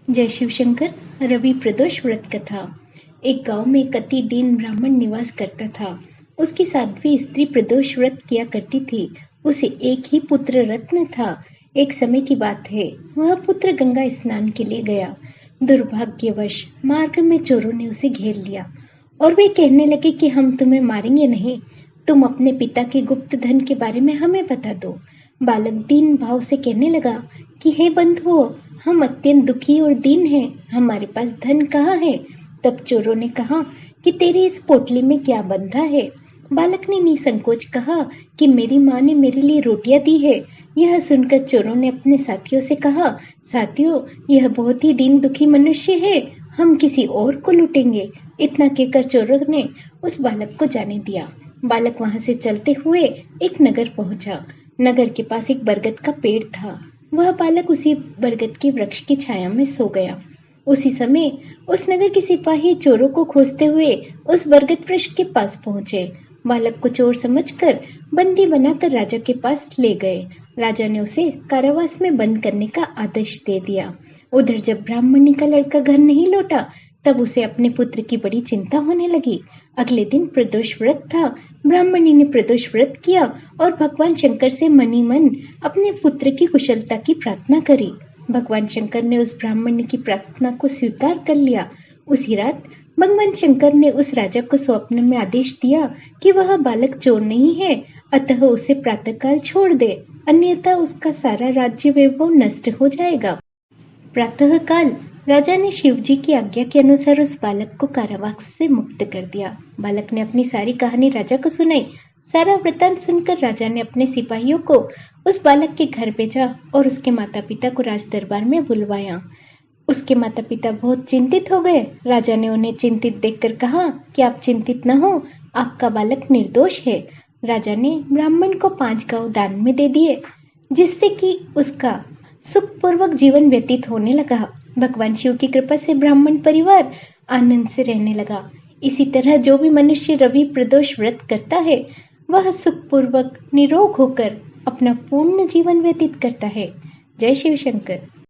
जय शिव शंकर। रवि प्रदोष व्रत कथा। एक गांव में एक अति दीन ब्राह्मण निवास करता था। उसकी साध्वी स्त्री प्रदोष व्रत किया करती थी। उसे एक ही पुत्र रत्न था। एक समय की बात है, वह पुत्र गंगा स्नान के लिए गया। दुर्भाग्यवश मार्ग में चोरों ने उसे घेर लिया और वे कहने लगे कि हम तुम्हें मारेंगे नहीं, तुम अपने पिता के गुप्त धन के बारे में हमें बता दो। बालक दीन भाव से कहने लगा कि हे बंधुओं, हम अत्यंत दुखी और दीन हैं, हमारे पास धन कहाँ है। तब चोरों ने कहा कि तेरी इस पोटली में क्या बंधा है। बालक ने निसंकोच कहा कि मेरी माँ ने मेरे लिए रोटियां दी है। यह सुनकर चोरों ने अपने साथियों से कहा, साथियों, यह बहुत ही दीन दुखी मनुष्य है, हम किसी और को लूटेंगे। इतना कहकर चोरों ने उस बालक को जाने दिया। बालक वहां से चलते हुए एक नगर पहुंचा। नगर के पास एक बरगद का पेड़ था। वह बालक उसी बरगद के वृक्ष की छाया में सो गया। उसी समय उस नगर के सिपाही चोरों को खोजते हुए उस बरगद वृक्ष के पास पहुंचे। बालक को चोर समझकर बंदी बनाकर राजा के पास ले गए। राजा ने उसे कारावास में बंद करने का आदेश दे दिया। उधर जब ब्राह्मणी का लड़का घर नहीं लौटा, तब उसे अपने पुत्र की बड़ी चिंता होने लगी। अगले दिन प्रदोष व्रत था। ब्राह्मणी ने प्रदोष व्रत किया और भगवान शंकर से मनी मन अपने पुत्र की कुशलता की प्रार्थना करी। भगवान शंकर ने उस ब्राह्मणी की प्रार्थना को स्वीकार कर लिया। उसी रात भगवान शंकर ने उस राजा को स्वप्न में आदेश दिया कि वह बालक चोर नहीं है, अतः उसे प्रातःकाल छोड़ दे, अन्यथा उसका सारा राज्य वैभव नष्ट हो जाएगा। प्रातःकाल राजा ने शिवजी की आज्ञा के अनुसार उस बालक को कारावास से मुक्त कर दिया। बालक ने अपनी सारी कहानी राजा को सुनाई। सारा वृतांत सुनकर राजा ने अपने सिपाहियों को उस बालक के घर भेजा और उसके माता पिता को राज दरबार में बुलवाया। उसके माता पिता बहुत चिंतित हो गए। राजा ने उन्हें चिंतित देखकर कहा कि आप चिंतित न हो, आपका बालक निर्दोष है। राजा ने ब्राह्मण को 5 गांव दान में दे दिए, जिससे कि उसका सुखपूर्वक जीवन व्यतीत होने लगा। भगवान शिव की कृपा से ब्राह्मण परिवार आनंद से रहने लगा। इसी तरह जो भी मनुष्य रवि प्रदोष व्रत करता है, वह सुखपूर्वक निरोग होकर अपना पूर्ण जीवन व्यतीत करता है। जय शिव शंकर।